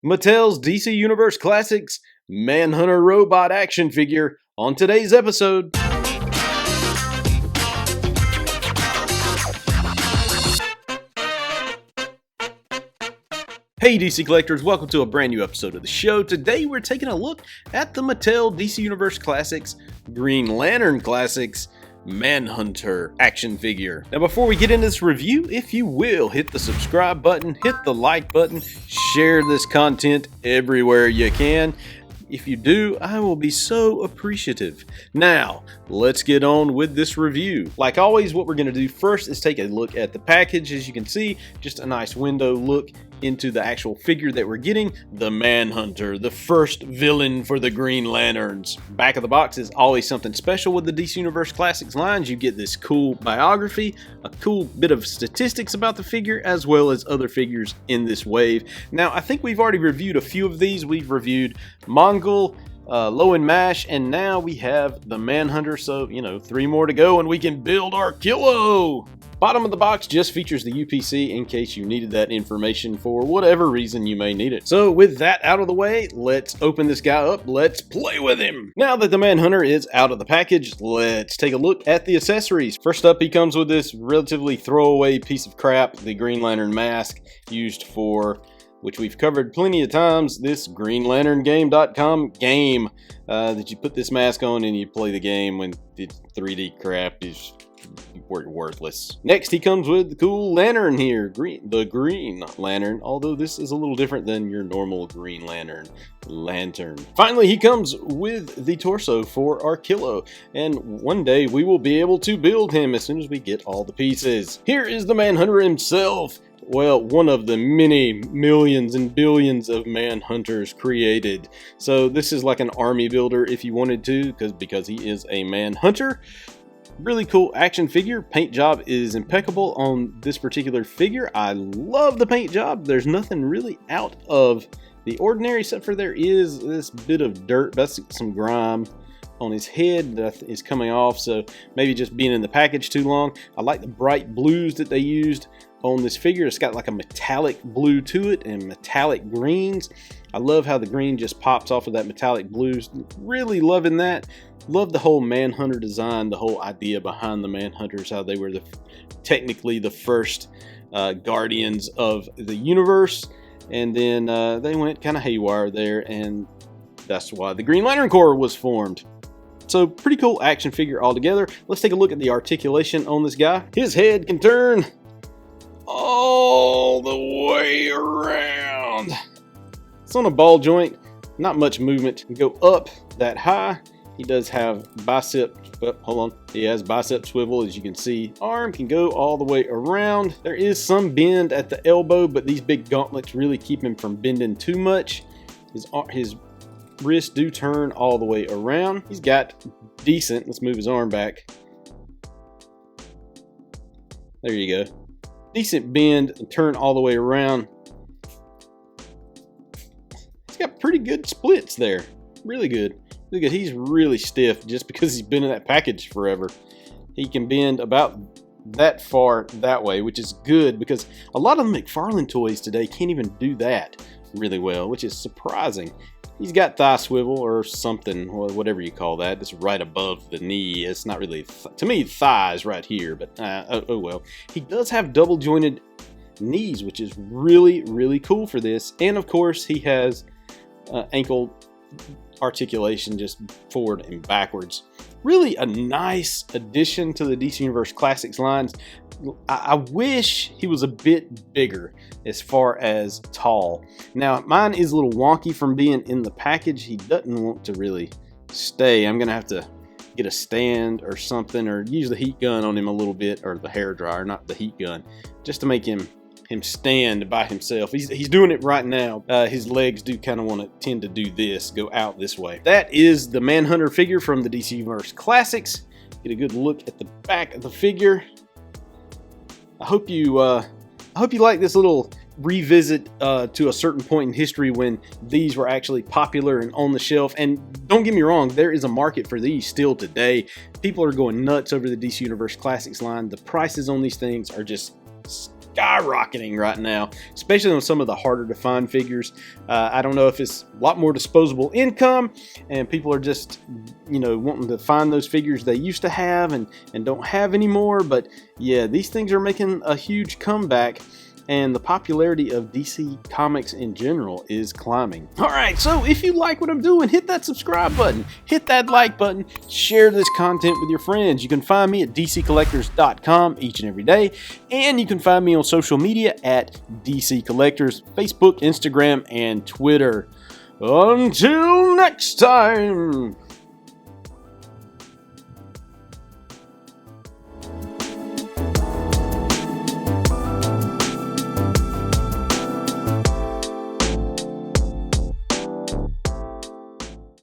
Mattel's DC Universe Classics Manhunter robot action figure on today's episode. Hey DC Collectors, welcome to a brand new episode of the show. Today we're taking a look at the Mattel DC Universe Classics Green Lantern Classics Manhunter action figure. Now before we get into this review, if you will, hit the subscribe button, hit the like button, share this content everywhere you can. If you do, I will be so appreciative. Now, let's get on with this review. Like always, what we're going to do first is take a look at the package. As you can see, just a nice window look into the actual figure that we're getting, the Manhunter, the first villain for the Green Lanterns. Back of the box is always something special with the DC Universe Classics lines. You get this cool biography, a cool bit of statistics about the figure, as well as other figures in this wave. Now, I think we've already reviewed a few of these. We've reviewed Mongol, Low and Mash, and now we have the Manhunter, so, 3 more to go and we can build our kilo! Bottom of the box just features the UPC in case you needed that information for whatever reason you may need it. So with that out of the way, let's open this guy up, let's play with him! Now that the Manhunter is out of the package, let's take a look at the accessories. First up, he comes with this relatively throwaway piece of crap, the Green Lantern mask, used for, which we've covered plenty of times, this GreenLanternGame.com game that you put this mask on and you play the game when the 3D crap is worthless. Next, he comes with the cool lantern here, the Green Lantern, although this is a little different than your normal Green Lantern. Finally, he comes with the torso for our kilo, and one day we will be able to build him as soon as we get all the pieces. Here is the Manhunter himself. Well, one of the many millions and billions of Manhunters created. So this is like an army builder if you wanted to, because he is a Manhunter. Really cool action figure. Paint job is impeccable on this particular figure. I love the paint job. There's nothing really out of the ordinary, except for there is this bit of dirt. That's some grime on his head that is coming off, so maybe just being in the package too long. I like the bright blues that they used on this figure. It's got like a metallic blue to it and metallic greens. I love how the green just pops off of that metallic blues. Really loving that. Love the whole Manhunter design, the whole idea behind the Manhunters, how they were technically the first guardians of the universe, and then they went kind of haywire there, and that's why the Green Lantern Corps was formed. So pretty cool action figure altogether. Let's take a look at the articulation on this guy. His head can turn all the way around. It's on a ball joint, not much movement. Go up that high. He does have bicep, he has bicep swivel, as you can see. Arm can go all the way around. There is some bend at the elbow, but these big gauntlets really keep him from bending too much. His wrists do turn all the way around. He's got decent, let's move his arm back. There you go. Decent bend and turn all the way around. He's got pretty good splits there. Really good. Look at, he's really stiff just because he's been in that package forever. He can bend about that far that way, which is good because a lot of the McFarlane toys today can't even do that really well, which is surprising. He's got thigh swivel or something, whatever you call that. It's right above the knee. It's not really, to me, thigh is right here, but oh well. He does have double jointed knees, which is really, really cool for this. And of course, he has ankle articulation just forward and backwards. Really a nice addition to the DC Universe Classics lines. I wish he was a bit bigger as far as tall. Now, mine is a little wonky from being in the package. He doesn't want to really stay. I'm going to have to get a stand or something, or use the heat gun on him a little bit, or the hair dryer, not the heat gun, just to make him stand by himself. He's doing it right now. His legs do kind of want to tend to do this, go out this way. That is the Manhunter figure from the DC Universe Classics. Get a good look at the back of the figure. I hope you like this little revisit to a certain point in history when these were actually popular and on the shelf. And don't get me wrong, there is a market for these still today. People are going nuts over the DC Universe Classics line. The prices on these things are just skyrocketing right now, especially on some of the harder to find figures. I don't know if it's a lot more disposable income and people are just, wanting to find those figures they used to have and don't have anymore. But yeah, these things are making a huge comeback, and the popularity of DC Comics in general is climbing. Alright, so if you like what I'm doing, hit that subscribe button, hit that like button, share this content with your friends. You can find me at DCCollectors.com each and every day, and you can find me on social media at DCCollectors, Facebook, Instagram, and Twitter. Until next time!